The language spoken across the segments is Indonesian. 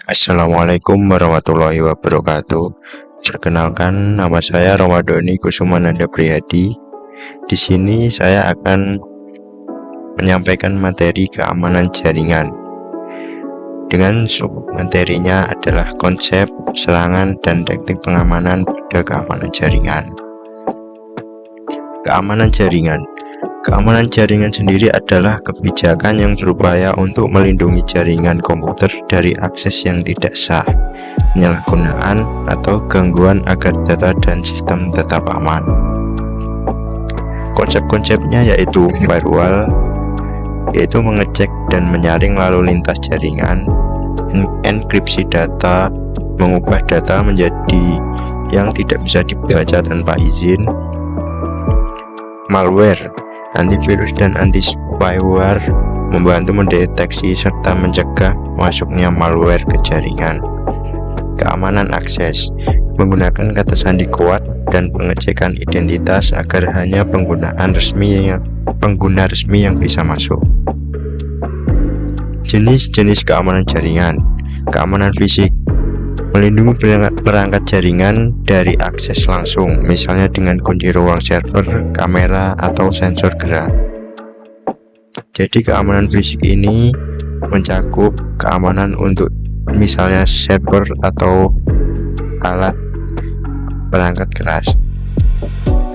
Assalamualaikum warahmatullahi wabarakatuh. Perkenalkan, nama saya Romadhoni Kusumananda Priyadi. Di sini saya akan menyampaikan materi keamanan jaringan. Dengan submaterinya adalah konsep, serangan, dan teknik pengamanan pada keamanan jaringan. Keamanan jaringan. Keamanan jaringan sendiri adalah kebijakan yang berupaya untuk melindungi jaringan komputer dari akses yang tidak sah, penyalahgunaan, atau gangguan agar data dan sistem tetap aman. Konsep-konsepnya yaitu firewall, yaitu mengecek dan menyaring lalu lintas jaringan, enkripsi data, mengubah data menjadi yang tidak bisa dibaca tanpa izin, malware, antivirus dan anti-spyware, membantu mendeteksi serta mencegah masuknya malware ke jaringan. Keamanan akses, menggunakan kata sandi kuat dan pengecekan identitas agar hanya pengguna resmi yang bisa masuk. Jenis-jenis keamanan jaringan. Keamanan fisik, melindungi perangkat jaringan dari akses langsung, misalnya dengan kunci ruang server, kamera, atau sensor gerak. Jadi keamanan fisik ini mencakup keamanan untuk misalnya server atau alat perangkat keras.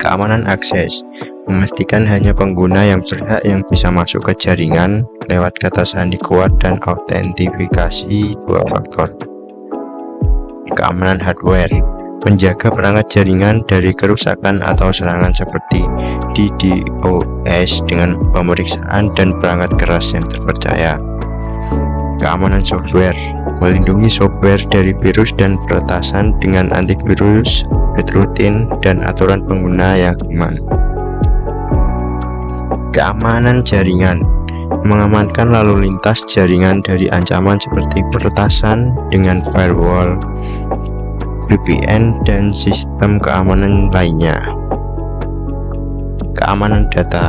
Keamanan akses, memastikan hanya pengguna yang berhak yang bisa masuk ke jaringan lewat kata sandi kuat dan autentifikasi dua faktor. Keamanan hardware, menjaga perangkat jaringan dari kerusakan atau serangan seperti DDoS dengan pemeriksaan dan perangkat keras yang terpercaya. Keamanan software, melindungi software dari virus dan peretasan dengan antivirus, rutin, dan aturan pengguna yang aman. Keamanan jaringan, mengamankan lalu lintas jaringan dari ancaman seperti peretasan dengan firewall, VPN, dan sistem keamanan lainnya. Keamanan data,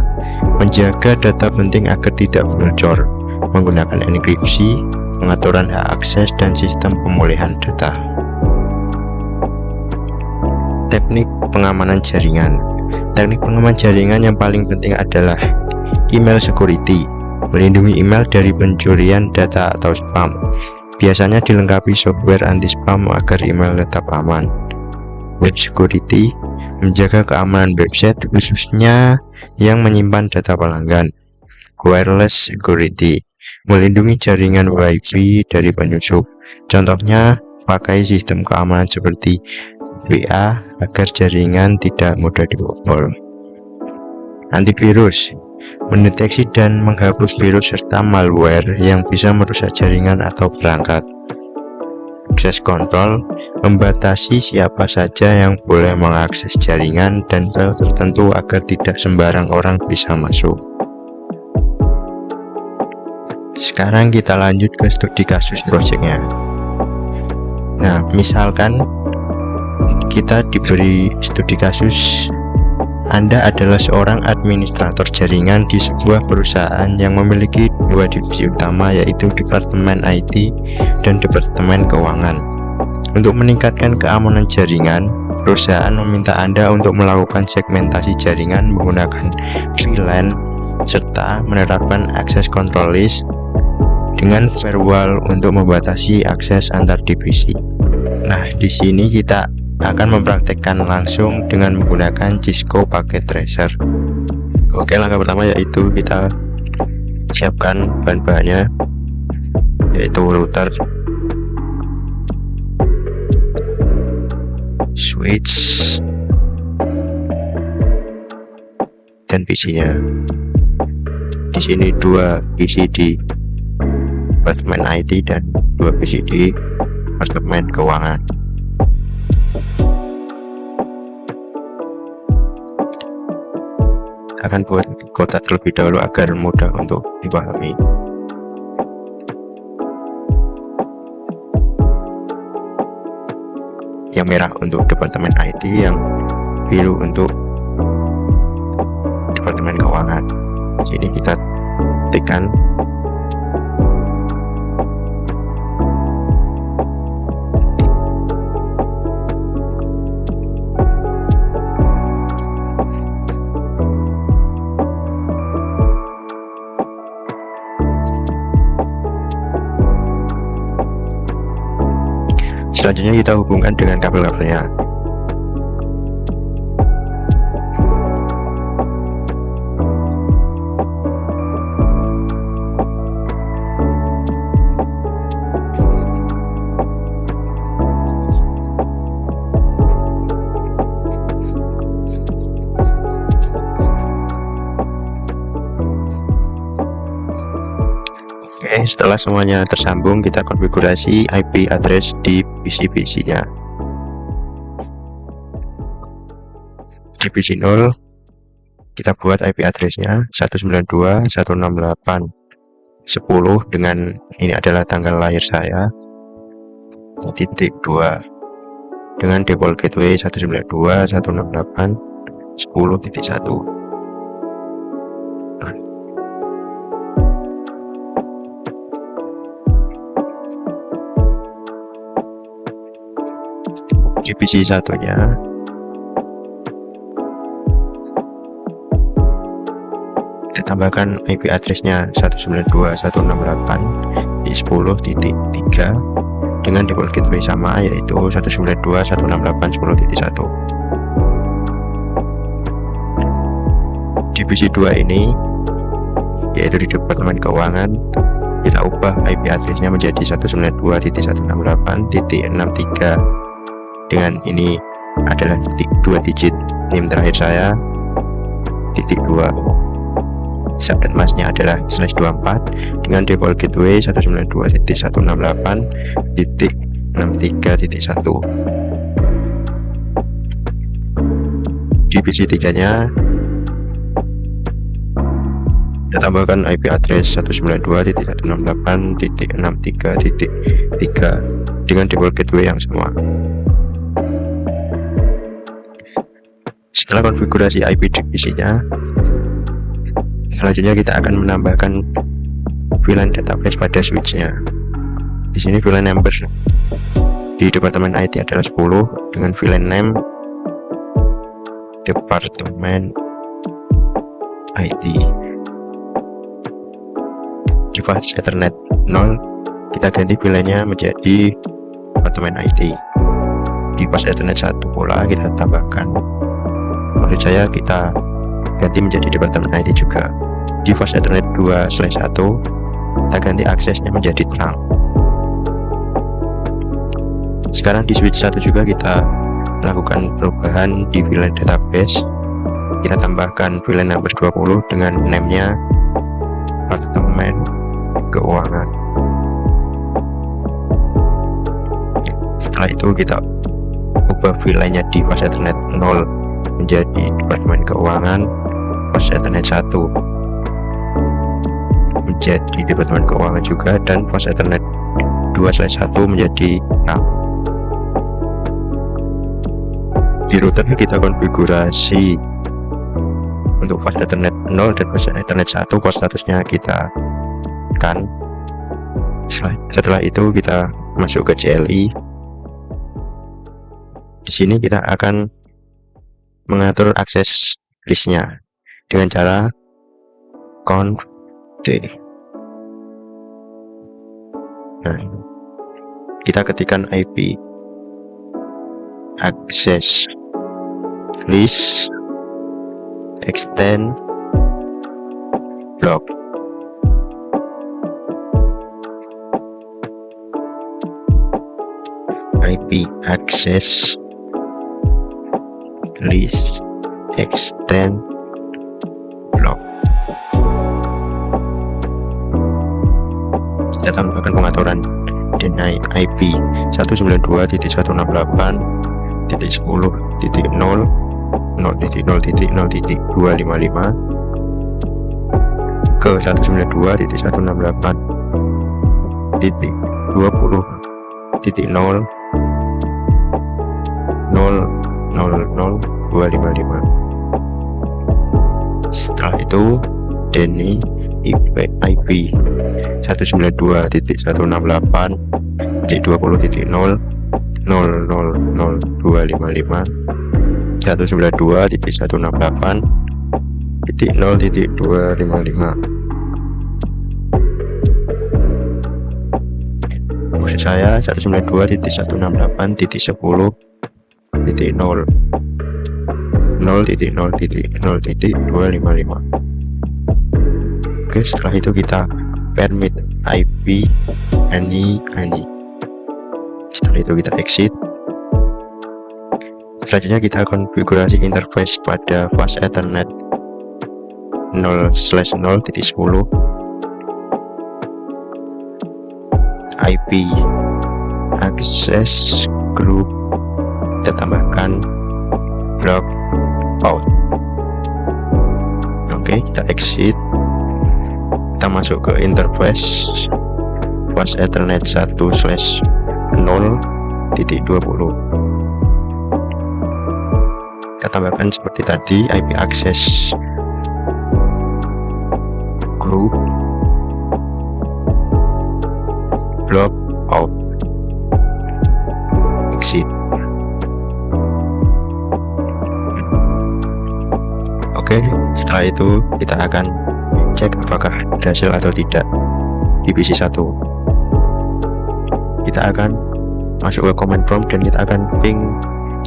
menjaga data penting agar tidak bocor, menggunakan enkripsi, pengaturan hak akses, dan sistem pemulihan data. Teknik pengamanan jaringan. Teknik pengamanan jaringan yang paling penting adalah email security, melindungi email dari pencurian data atau spam. Biasanya dilengkapi software anti-spam agar email tetap aman. Web security, menjaga keamanan website khususnya yang menyimpan data pelanggan. Wireless security, melindungi jaringan Wi-Fi dari penyusup. Contohnya, pakai sistem keamanan seperti WA agar jaringan tidak mudah dibobol. Antivirus, mendeteksi dan menghapus virus serta malware yang bisa merusak jaringan atau perangkat. Access control, membatasi siapa saja yang boleh mengakses jaringan dan file tertentu agar tidak sembarang orang bisa masuk. Sekarang kita lanjut ke studi kasus projectnya. Nah, misalkan kita diberi studi kasus, Anda adalah seorang administrator jaringan di sebuah perusahaan yang memiliki dua divisi utama, yaitu Departemen IT dan Departemen Keuangan. Untuk meningkatkan keamanan jaringan, perusahaan meminta Anda untuk melakukan segmentasi jaringan menggunakan VLAN serta menerapkan access control list dengan firewall untuk membatasi akses antar divisi. Nah, di sini kita akan mempraktekkan langsung dengan menggunakan Cisco Packet Tracer. Oke, langkah pertama yaitu kita siapkan bahan-bahannya, yaitu router, switch, dan PC-nya. Di sini dua PC di Departemen IT dan dua PC di Departemen Keuangan. Akan buat kotak terlebih dahulu agar mudah untuk dipahami. Yang merah untuk Departemen IT, yang biru untuk Departemen Keuangan. Jadi kita tekan Selanjutnya kita hubungkan dengan kabel-kabelnya. Oke, setelah semuanya tersambung, kita konfigurasi IP address di PC-nya. Di PC 0, kita buat IP addressnya 192.168.10 dengan ini adalah tanggal lahir saya, titik 2, dengan default gateway 192.168.10.1. Di PC satunya kita tambahkan IP addressnya 192.168.10.3 dengan default gateway sama, yaitu 192.168.10.1. Di PC 2 ini, yaitu di Departemen Keuangan, kita ubah IP addressnya menjadi 192.168.63 dengan ini adalah titik 2 digit NIM terakhir saya, titik 2. Subnet masknya adalah /24 dengan default gateway 192.168.63. Di PC 3 nya kita tambahkan IP address 192.168.63.3 dengan default gateway yang sama. Setelah konfigurasi IP di PC-nya, selanjutnya kita akan menambahkan VLAN database pada switch-nya. Di sini VLAN number di Departemen IT adalah 10 dengan VLAN name Departemen IT. Di fase Ethernet 0, kita ganti VLAN-nya menjadi Departemen IT. Di fase Ethernet 1 pula kita tambahkan, menurut saya kita ganti menjadi Departemen IT juga. Di fase Ethernet 2/1 kita ganti aksesnya menjadi terang. Sekarang di switch 1 juga kita lakukan perubahan di VLAN database. Kita tambahkan VLAN number 20 dengan name-nya Departemen Keuangan. Setelah itu kita ubah VLAN-nya di fase Ethernet 0 menjadi Departemen Keuangan, fase Ethernet 1 menjadi Departemen Keuangan juga, dan fase Ethernet 2/1 menjadi terang. Di router kita konfigurasi untuk fase Ethernet 0 dan fase Ethernet 1, port statusnya kita kan. Setelah itu kita masuk ke CLI. Di sini kita akan mengatur akses listnya dengan cara conf d. Nah, kita ketikkan IP akses list extend block. IP access list extend block. Kita tambahkan pengaturan deny IP 192.168.10.0.0.0.255 ke 192.168.20.0.000.255. Setelah itu deny IP 192.168.20.0.000.255 192.168.0.255. maksud saya 192.168.10.0 0.0.0.255. Oke, setelah itu kita permit IP any. Setelah itu kita exit. Selanjutnya kita konfigurasi interface pada fast Ethernet 0/0.10 IP access group, kita tambahkan block out. Oke, kita exit. Kita masuk ke interface fast Ethernet 1/0.20. Kita tambahkan seperti tadi IP access group block out, exit. Oke, setelah itu kita akan cek apakah berhasil atau tidak di PC 1. Kita akan masuk ke command prompt dan kita akan ping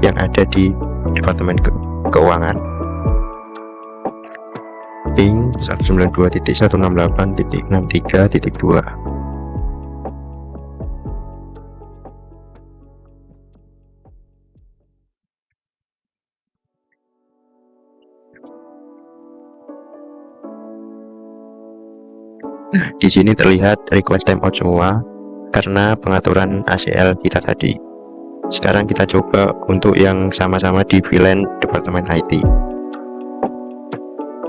yang ada di Departemen Keuangan. Ping 192.168.63.2. Nah, di sini terlihat request timeout semua karena pengaturan ACL kita tadi. Sekarang kita coba untuk yang sama-sama di VLAN Departemen IT.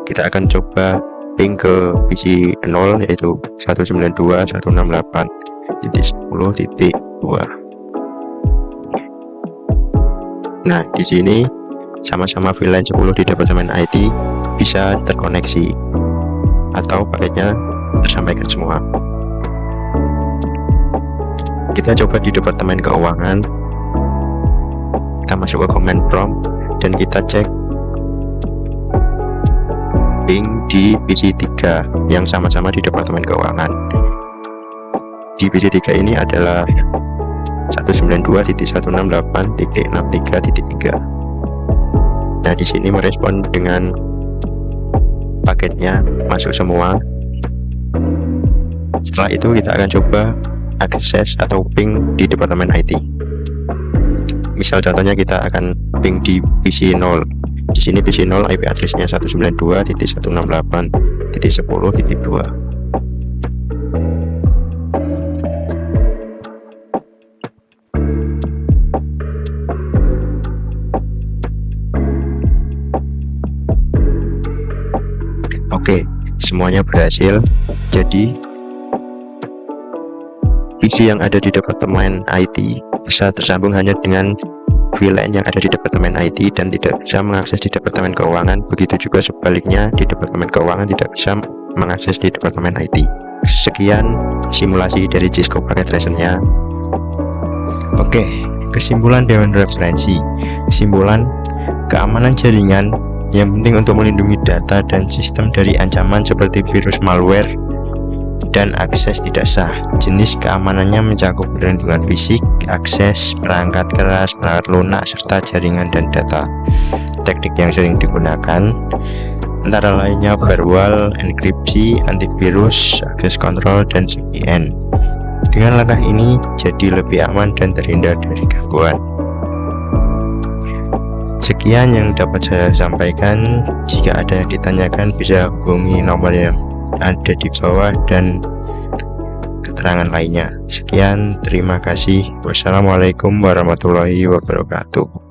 Kita akan coba ping ke PC 0 yaitu 192.168.10.2. Nah, di sini sama-sama VLAN 10 di Departemen IT bisa terkoneksi atau paketnya tersampaikan semua. Kita coba di Departemen Keuangan. Kita masuk ke command prompt dan kita cek ping di PC 3 yang sama-sama di Departemen Keuangan. Di PC 3 ini adalah 192.168.63.3. Nah, di sini merespon dengan paketnya masuk semua. Setelah itu kita akan coba akses atau ping di Departemen IT. Misal contohnya kita akan ping di PC 0. Di sini PC 0 IP address-nya 192.168.10.2. Oke, semuanya berhasil. Jadi PC yang ada di Departemen IT bisa tersambung hanya dengan VLAN yang ada di Departemen IT dan tidak bisa mengakses di Departemen Keuangan. Begitu juga sebaliknya, di Departemen Keuangan tidak bisa mengakses di Departemen IT. Sekian simulasi dari Cisco Packet Tracer-nya. Oke, kesimpulan dewan referensi. Kesimpulan, keamanan jaringan yang penting untuk melindungi data dan sistem dari ancaman seperti virus, malware, dan akses tidak sah. Jenis keamanannya mencakup perlindungan fisik, akses, perangkat keras, perangkat lunak, serta jaringan dan data. Teknik yang sering digunakan antara lainnya firewall, enkripsi, antivirus, akses kontrol, dan CDN. Dengan langkah ini jadi lebih aman dan terhindar dari gangguan. Sekian yang dapat saya sampaikan. Jika ada yang ditanyakan bisa hubungi nomor yang ada di bawah dan keterangan lainnya. Sekian, terima kasih. Wassalamualaikum warahmatullahi wabarakatuh.